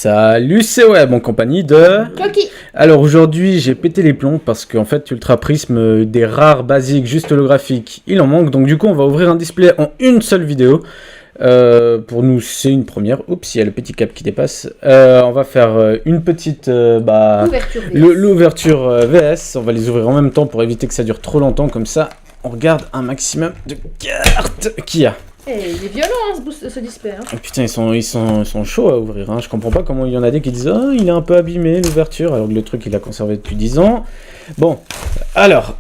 Salut, c'est Web en compagnie de... Coquille. Alors aujourd'hui j'ai pété les plombs parce qu'en fait Ultra Prism des rares basiques juste holographiques il en manque, donc du coup on va ouvrir un display en une seule vidéo. Pour nous c'est une première. Oups, il y a le petit cap qui dépasse. On va faire une petite l'ouverture VS. On va les ouvrir en même temps pour éviter que ça dure trop longtemps, comme ça on regarde un maximum de cartes qu'il y a. Il est violent ce display. Hein. Oh, putain, ils sont chauds à ouvrir. Hein. Je comprends pas comment il y en a des qui disent oh, il est un peu abîmé l'ouverture, alors que le truc il a conservé depuis 10 ans. Bon, alors.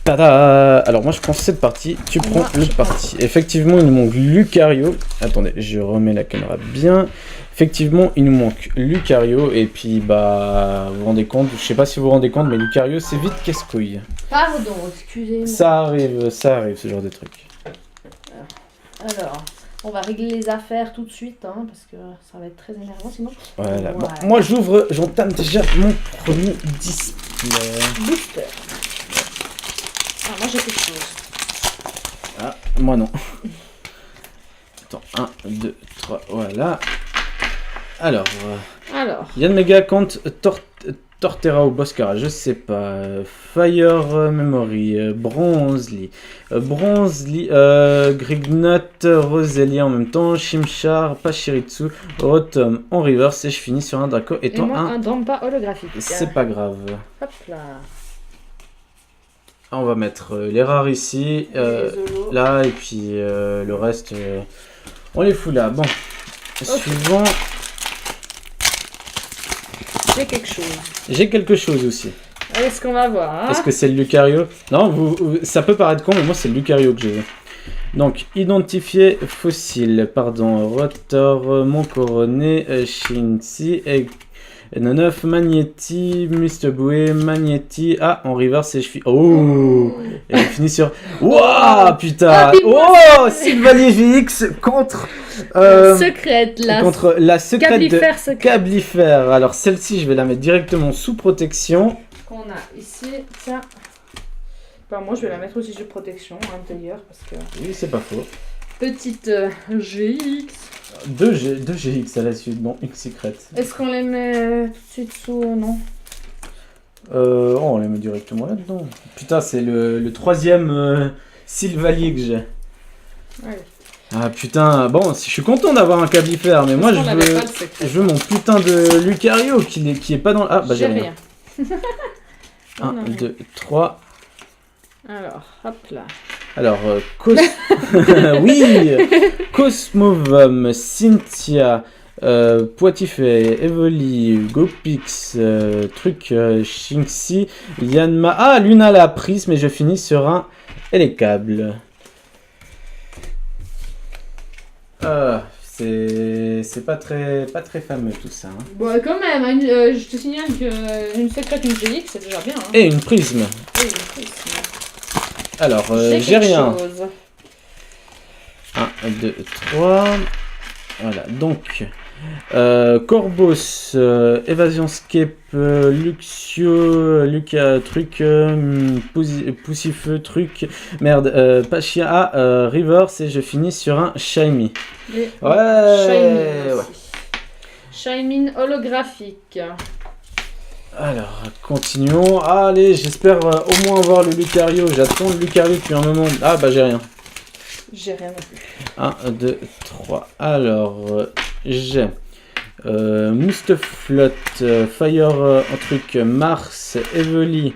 Tada. Alors moi je prends cette partie, tu prends l'autre partie. Effectivement, il nous manque Lucario. Attendez, je remets la caméra bien. Effectivement, il nous manque Lucario. Et puis, bah, vous vous rendez compte, je sais pas si vous vous rendez compte, mais Lucario c'est vite casse-couille. Pardon, excusez-moi. Ça arrive ce genre de truc. Alors, on va régler les affaires tout de suite, hein, parce que ça va être très énervant sinon. Voilà. Bon, moi j'ouvre, j'entame déjà mon premier display. Booster. Ah, moi j'ai quelque chose. Ah, moi non. Attends, 1, 2, 3, voilà. Alors. Yann Mega compte Torterra ou Boscara, je sais pas. Fire Memory, Bronzely, Grignot, Roselia en même temps, Chimchar, Pachirisu, Rotom en reverse et je finis sur un Draco étant un Drampa holographique. C'est pas grave. Hop là. On va mettre les rares ici, là et puis le reste, on les fout là. Bon, suivant. J'ai quelque chose aussi. Est-ce qu'on va voir hein? Est-ce que c'est le Lucario? Non, ça peut paraître con, mais moi c'est le Lucario que j'ai. Donc, identifier fossile, pardon, Rotor, Moncoroné, Shinzi, N9, Magnéti, Musteboué, Magnéti. Ah, en reverse, et je finis. Oh! Et on finit sur. Wouah, putain! Oh! Sylvanier VX contre. Secrète, là. Contre la secrète de Cablifère. Alors, celle-ci, je vais la mettre directement sous protection. Qu'on a ici, tiens. Enfin, moi, je vais la mettre aussi sous protection, hein, d'ailleurs, parce que. Oui, c'est pas faux. Petite GX. 2 GX à la suite, bon, une secrète. Est-ce qu'on les met tout de suite sous, non? On les met directement là-dedans. Putain, c'est le troisième Sylvanier que j'ai. Ouais. Ah putain, bon, je suis content d'avoir un Cablifère, mais moi je veux mon putain de Lucario qui est pas dans... Ah, bah j'ai rien. 1, 2, 3... Alors, hop là. Alors, oui, Cosmovom, Cynthia, Poitifay, Evoli, Gopix, Shinxi, Yanma... Ah, Lunala, Prisme, et je finis sur un Elecable. C'est pas très fameux tout ça. Hein. Bon, quand même, hein, je te signale qu'une secrète, une GX, c'est déjà bien. Hein. Et une prisme. Alors, j'ai rien. 1, 2, 3. Voilà, donc. Corbos, Évasionscape, Luxio, Luca, truc, Poussifeu, truc, merde, Pachia, Rivers, et je finis sur un Shiny. Ouais. Shiny holographique. Alors, continuons. Allez, j'espère au moins avoir le Lucario. J'attends le Lucario depuis un moment. Ah, bah j'ai rien. J'ai rien non plus. 1, 2, 3. Alors, j'ai Mousteflot, Fire, un truc, Mars, Evely,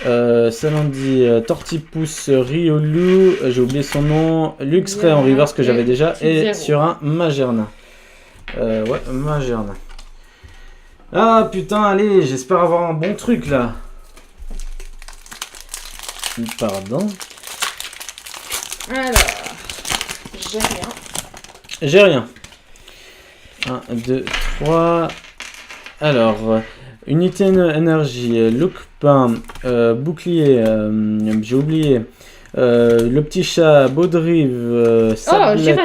Salandi, Tortipousse, Riolu, j'ai oublié son nom, Luxray en reverse que j'avais déjà, et sur un Magerna. Ouais, Magerna. Ah putain, allez, j'espère avoir un bon truc là. Pardon. Alors, j'ai rien. J'ai rien. 1, 2, 3. Alors, unité énergie, Lookpin, bouclier, j'ai oublié. Le petit chat, Baudrive,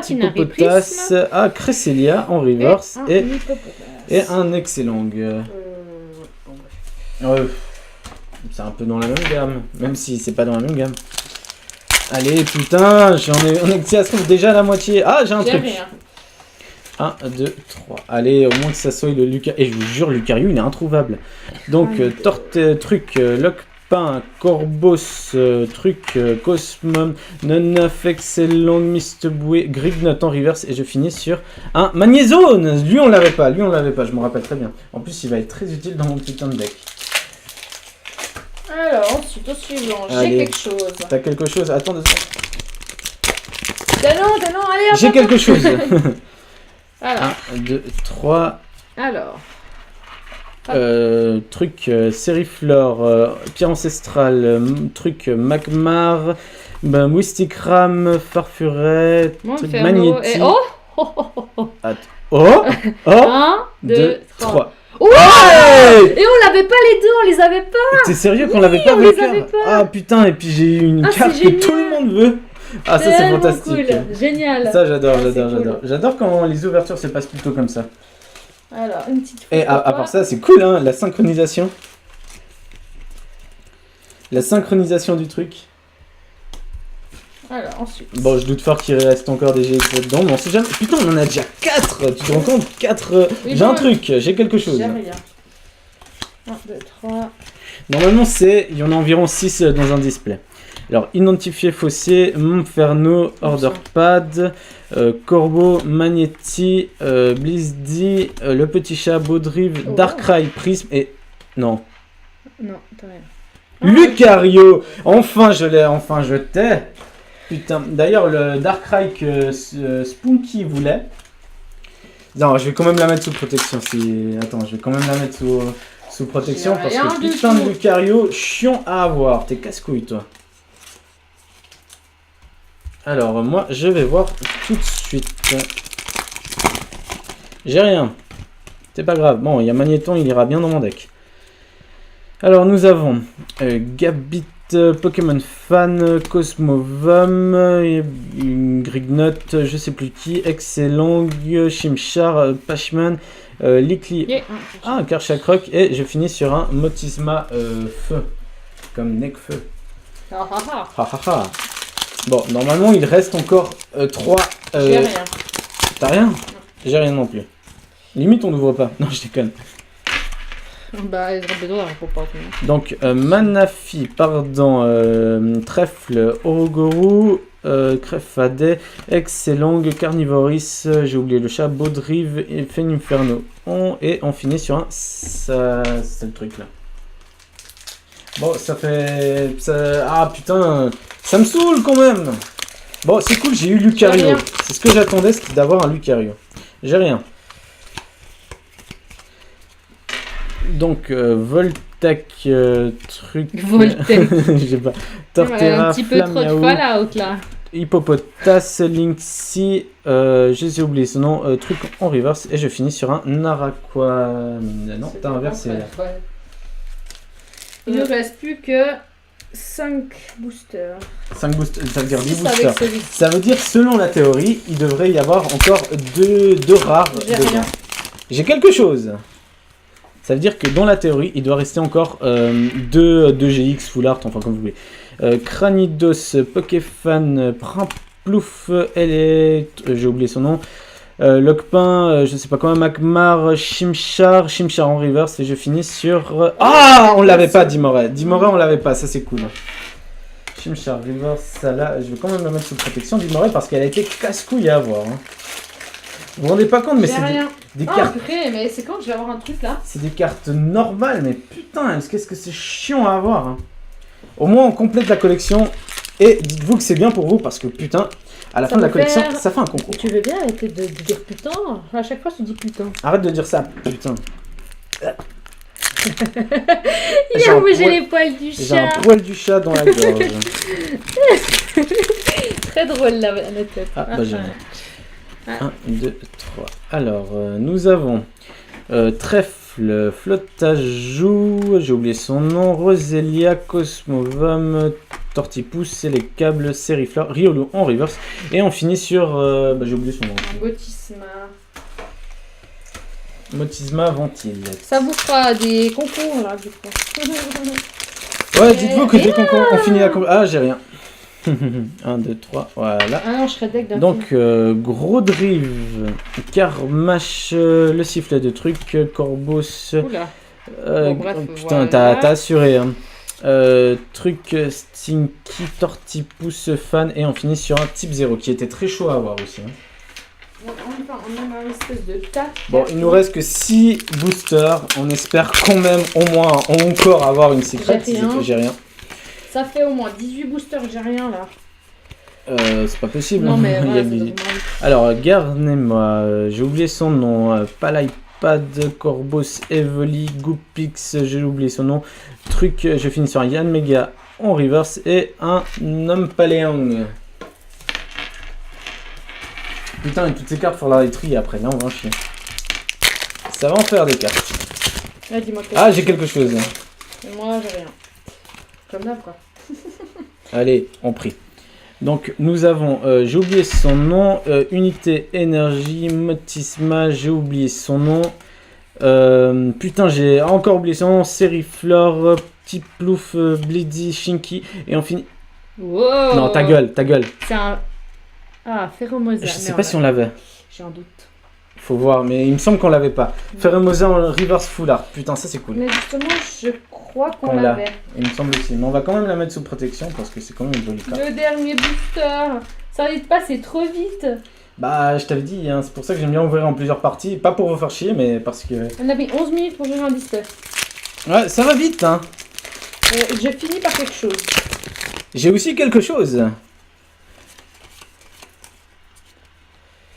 Hippopotas, Cresselia en reverse et un excellent. C'est un peu dans la même gamme, même si c'est pas dans la même gamme. Allez, putain, on est déjà à la moitié. Ah, j'ai un truc. Rien. 1, 2, 3. Allez, au moins que ça soit le Lucario. Et je vous jure, Lucario, il est introuvable. Donc, Locpin, Corbos, Cosmom, Nonaf, Excellent, Mistboué, Grignot en reverse. Et je finis sur un Magnézone. Lui, on l'avait pas, je me rappelle très bien. En plus, il va être très utile dans mon putain de deck. Alors, ensuite, au suivant, Allez. j'ai quelque chose. T'as quelque chose? Attends 2 secondes. Danon, allez, J'ai quelque chose. Alors, 1, 2, 3. alors. Sériflore, Pierre Ancestral, Magmar, Wistikram, Farfuret, Monferno et... Oh Oh 1, 2, 3. Ouais Et on l'avait pas les deux, on les avait pas. T'es sérieux qu'on l'avait pas on avec les avait pas. Ah putain, et puis j'ai eu une carte c'est que génial. tout le monde veut. Ah ça c'est Tellement fantastique. Cool. Génial. Ça j'adore, Ah, c'est j'adore. cool. J'adore quand les ouvertures se passent plutôt comme ça. Alors, une petite Et à part ça, c'est cool hein, la synchronisation. La synchronisation du truc. Alors, ensuite. Bon, je doute fort qu'il reste encore des GX dedans, mais on sait jamais. Putain, on en a déjà 4. Tu te rends compte 4. Oui, J'ai un bon, truc, j'ai quelque chose. J'ai rien. 1, 2, 3. Normalement, il y en a environ 6 dans un display. Alors, Identifié Fossé, Monferno, Orderpad, Corbeau, Magnéti, Blizzy, Le Petit Chat, Baudrive, Oh. Darkrai, Prisme et... Non. Non, t'as rien. Lucario. Enfin, je t'ai. Putain, d'ailleurs, le Darkrai que Spunky voulait... Non, je vais quand même la mettre sous protection. Attends, je vais quand même la mettre sous protection J'ai parce rien que du putain de tout. Lucario, chiant à avoir. T'es casse-couille, toi. Alors, moi, je vais voir tout de suite. J'ai rien. C'est pas grave. Bon, il y a Magnéton, il ira bien dans mon deck. Alors, nous avons Gabit, Pokémon Fan, Cosmovom, Grignot, je sais plus qui, Excellent, Chimchar, Pashman, Likli, Yeah. un Karchakroc, et je finis sur un Motisma Feu, comme Necfeu. Ah, ah, ah. Ha ha ha. Bon, normalement, il reste encore 3. J'ai rien. T'as rien? J'ai rien non plus. Limite, on n'ouvre pas. Non, je déconne. Bah, ils ont besoin, faut pas. Donc, Manafi, Trèfle, Orogoru, Crefade, Excellent, Carnivoris, j'ai oublié le chat, Baudrive et Feninferno. Et on finit sur un... Ça, c'est le truc là. Bon, ça fait... Ah putain, ça me saoule quand même. Bon, c'est cool, j'ai eu Lucario. C'est ce que j'attendais, c'était d'avoir un Lucario. J'ai rien. Donc, Voltec, Voltec. je sais pas. Torterra, Un petit peu trop de Flammiaou, Fallout là. Hippopotas, Lynxie, j'ai oublié son nom, truc en reverse, et je finis sur un Naraqua. Non, t'as inversé là. Ouais. Il ne reste plus que 5 boosters. 5 boosters, ça veut dire 10 Six boosters. avec celui-ci. Ça veut dire, selon la théorie, il devrait y avoir encore deux rares J'ai dedans. rien. J'ai quelque chose. Ça veut dire que dans la théorie, il doit rester encore 2 GX Full Art, enfin comme vous voulez. Cranidos, Pokéfan, Primplouf, j'ai oublié son nom. Locpin, je sais pas comment, Magmar, Chimchar en reverse, et je finis sur... Ah, on l'avait pas, Dimoré. Dimoré, on l'avait pas, ça c'est cool. Chimchar reverse, ça là, je vais quand même la mettre sous protection, Dimoré, parce qu'elle a été casse-couille à avoir. Hein. Vous vous rendez pas compte, mais J'ai c'est rien. des Ah, cartes... purée, mais c'est quand que je vais avoir un truc là? C'est des cartes normales, mais putain, qu'est-ce que c'est chiant à avoir. Hein. Au moins, on complète la collection. Et dites-vous que c'est bien pour vous, parce que putain, à la fin de la collection, ça fait un concours. Tu veux bien arrêter de dire putain? À chaque fois, tu dis putain. Arrête de dire ça, putain. Il J'ai a un bougé poil- les poils du J'ai un chat. poil du chat dans la gorge. Très drôle la tête. Ah, bah j'ai rien. Ah. 1, 2, 3. Alors, nous avons Trèfle, Flottajou, j'ai oublié son nom, Roselia, Cosmovom, Tortipousse, et les câbles, Sériflore, Riolu en reverse. Et on finit sur... j'ai oublié son nom. Un Motisma. Motisma Ventile. Ça vous fera des concours là du coup. Ouais, dites-vous que dès qu'on finit la... Ah, j'ai rien. 1, 2, 3, voilà. Ah non, je serais deck d'un Donc, gros drive, Karmash, le sifflet de truc, Corbos. Oula. Bon, bref, putain, voilà. t'as assuré. Hein. Truc, Stinky, Tortipousse, Fan, et on finit sur un type 0 qui était très chaud à avoir aussi. Hein. On a une espèce de tas. Bon, il nous reste que 6 boosters. On espère quand même au moins encore avoir une secret. J'ai rien. Ça fait au moins 18 boosters, j'ai rien là. C'est pas possible. Non, mais Il y a ouais, Alors, Garnema, j'ai oublié son nom. Palaipad, Corbos, Evoli, Goopix, j'ai oublié son nom. Truc, je finis sur un Yanmega en reverse et un Numpaleong. Putain, et toutes ces cartes, faut la trier après. Là, on va en chier. Ça va en faire des cartes. Ah, dis-moi Ah, j'ai quelque chose. Et moi, j'ai rien. Comme d'hab, quoi. Allez, on prie. Donc, nous avons, j'ai oublié son nom, Unité Énergie, Motisma, j'ai oublié son nom. Putain, j'ai encore oublié son nom, Seriflore, Petit Plouf, Bleedy, Shinky, et on finit... Wow. Non, ta gueule. C'est un... Ah, Phéromosa. Je sais pas si on l'avait. J'ai un doute. Faut voir, mais il me semble qu'on l'avait pas. Phéromosa en reverse full art. Putain, ça c'est cool. Mais justement, je crois qu'on l'avait. Il me semble aussi. Mais on va quand même la mettre sous protection parce que c'est quand même une jolie carte. Le dernier booster. Ça arrive pas, c'est trop vite. Bah, je t'avais dit, hein, c'est pour ça que j'aime bien ouvrir en plusieurs parties. Pas pour vous faire chier, mais parce que... On a mis 11 minutes pour ouvrir un booster. Ouais, ça va vite, hein. Je finis par quelque chose. J'ai aussi quelque chose.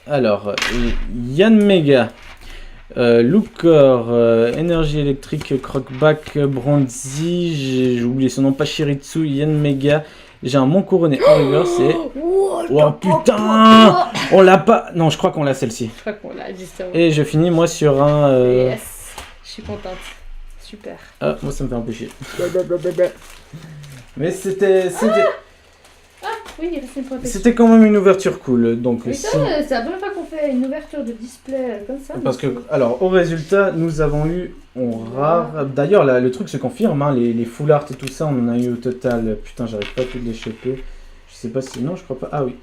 Alors, Yanmega, Lucor, Énergie électrique, Crockback, Bronzy, j'ai oublié son nom, Pachiritsu, Yanmega. J'ai un Mon Couronné en reverse et... Oh putain, on l'a pas... Non, je crois qu'on l'a celle-ci. Je crois qu'on l'a, justement. Et je finis moi sur un... Yes, je suis contente. Super. Ah, moi ça me fait un peu chier. Mais c'était... Ah, oui, il reste une protection. C'était quand même une ouverture cool, donc... Mais si... ça, c'est la première fois qu'on fait une ouverture de display comme ça. Parce que, alors, au résultat, nous avons eu en rare... D'ailleurs, là, le truc se confirme, hein, les full art et tout ça, on en a eu au total... Putain, j'arrive pas à tout les choper. Je sais pas si... Non, je crois pas... Ah oui.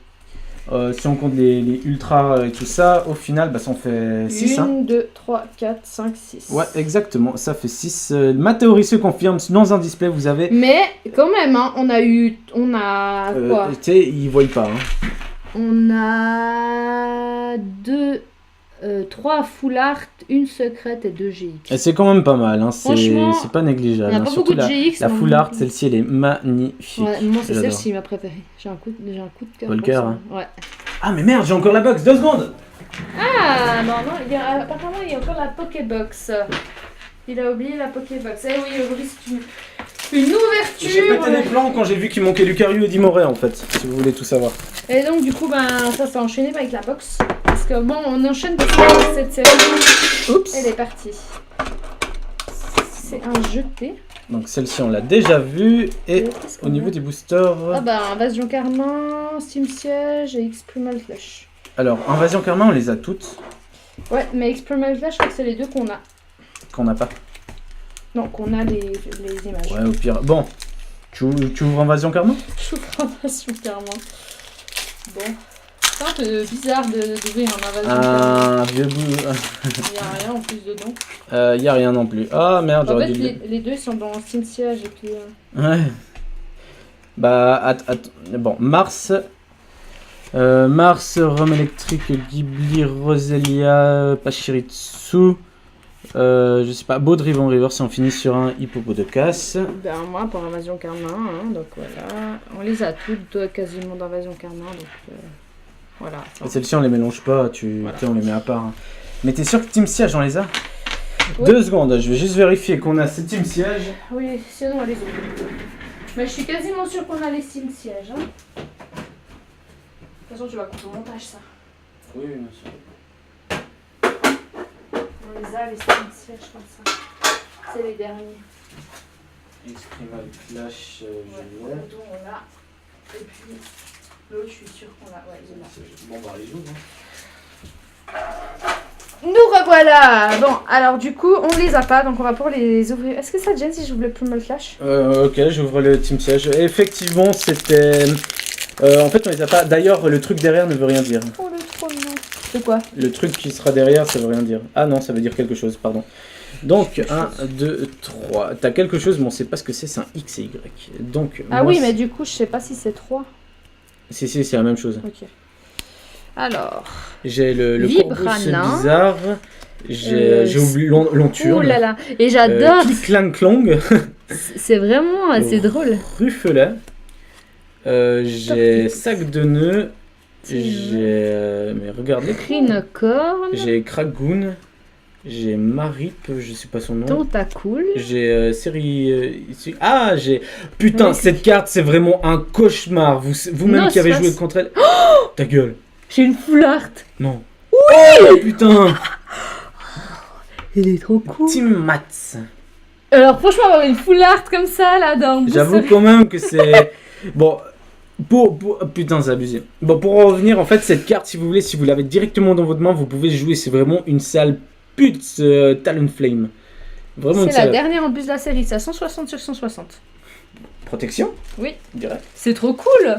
Si on compte les ultras et tout ça, au final, bah, ça en fait 6. 1, hein. 2, 3, 4, 5, 6. Ouais, exactement, ça fait 6. Ma théorie se confirme, dans un display, vous avez... Mais, quand même, hein, on a quoi Tu sais, ils voient pas. Hein. On a 3 full art, une secrète et 2 GX. Et c'est quand même pas mal, hein. Franchement, c'est pas négligeable. Il n'y a hein. pas Surtout beaucoup de GX. la full art, celle-ci, elle est magnifique. Ouais, moi, c'est J'adore. celle-ci ma préférée. J'ai un coup de cœur. Paul pour Cœur, ça. hein. Ouais. Ah mais merde, j'ai encore la box, 2 secondes. Ah, non, apparemment, il y a encore la Pokébox. Il a oublié la Pokébox. Eh oui, aujourd'hui, c'est une ouverture. J'ai pété les plans quand j'ai vu qu'il manquait Lucario et Dimoré en fait, si vous voulez tout savoir. Et donc, du coup, ça s'est enchaîné avec la box. Parce que bon, on enchaîne parce que cette série, Oups. elle est partie. C'est un jeté. Donc celle-ci on l'a déjà vue et Qu'est-ce qu'on au niveau a des boosters... Ah bah, Invasion Carmin, Steam Siege et X-Primal Flash. Alors, Invasion Karma on les a toutes, Ouais, mais X-Primal Flash, je crois que c'est les deux qu'on a. qu'on n'a pas. Non, qu'on a les images. Ouais au pire. Bon, tu ouvres Invasion Karma? Je trouve Invasion Carmin. Bon. C'est un peu bizarre d'ouvrir un Invasion Carmin. Un vieux bout... Il n'y a rien en plus dedans. y a rien non plus. Ah merde, En j'aurais fait, dû... les deux sont dans Steam Siege et puis... Ouais. Bah, bon, Mars, Rome électrique, Ghibli, Roselia, Pachiritsu, je sais pas, Baudrive en river si on finit sur un Hippopo de casse. Ben moi pour Invasion Carmin, hein, donc voilà. On les a toutes quasiment d'Invasion Carmin, donc voilà. Et celles-ci on les mélange pas, Voilà. on les met à part. hein. Mais t'es sûr que Team Siege on les a? Oui. 2 secondes, je vais juste vérifier qu'on a ces Team Siege. Oui, sinon on les ouvre. Mais je suis quasiment sûre qu'on a les Steam Siege. Hein. De toute façon, tu vas couper au montage ça. Oui, bien sûr. On les a les Steam Siege comme ça. C'est les derniers. Exprimal Flash, Ouais, le dos, on l'a. Et puis l'autre, je suis sûre qu'on l'a. Ouais, il est là. Bon, bah les ouvre. Nous revoilà. Bon, alors du coup, on les a pas, donc on va pour les ouvrir. Est-ce que ça te gêne si j'ouvre le Primal Flash? Ok, j'ouvre le Team Siege. Et effectivement, c'était En fait, on les a pas. D'ailleurs, le truc derrière ne veut rien dire. Oh, le trop mignon. C'est quoi? Le truc qui sera derrière, ça veut rien dire. Ah non, ça veut dire quelque chose, pardon. Donc, 1, 2, 3. T'as quelque chose, mais on sait pas ce que c'est un X et Y. Donc, Ah moi, oui, mais du coup, je sais pas si c'est 3. Si, c'est la même chose. Ok. Alors. J'ai le Vibrana. Corvus bizarre. J'ai oublié l'onturne. Ouh là là. Et j'adore. Clic-clang-clong. C'est vraiment assez drôle. Ruffelet. J'ai sac de nœuds. J'ai. Mais regardez. Crinocorne. J'ai Kragoon. J'ai Marip, je sais pas son nom. Tentacool. J'ai série. Ah, j'ai. Putain, cette carte, c'est vraiment un cauchemar. Vous-même qui avez joué contre elle. Oh, ta gueule. J'ai une full art. Non. Oui. Oh putain. Il est trop cool. Team Mats. Alors, franchement, avoir une full art comme ça, là, dans. J'avoue quand même que c'est. Bon. Putain, c'est abusé. Bon, pour en revenir, en fait, cette carte, si vous voulez, si vous l'avez directement dans votre main, vous pouvez jouer. C'est vraiment une sale pute, Talonflame. Vraiment une C'est la sale. dernière en plus de la série, c'est à 160 sur 160. Protection. Oui. Direct. C'est trop cool.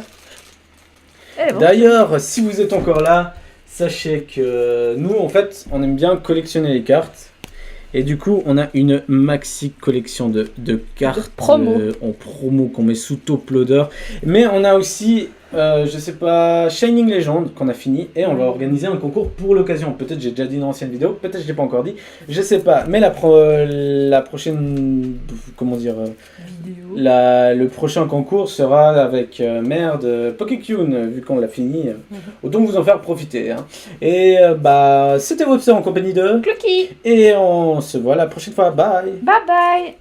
D'ailleurs, si vous êtes encore là, sachez que nous, en fait, on aime bien collectionner les cartes. Et du coup, on a une maxi collection de cartes en promo qu'on met sous top loader. Mais on a aussi, je sais pas, Shining Legend qu'on a fini. Et on va organiser un concours pour l'occasion. Peut-être j'ai déjà dit dans l'ancienne vidéo, peut-être je l'ai pas encore dit. Je sais pas. Mais la prochaine, comment dire, le prochain concours sera avec Pokécune, vu qu'on l'a fini. Autant vous en faire profiter. Hein. Et c'était Webster en compagnie de Clucky. Et on se voit la prochaine fois. Bye. Bye bye.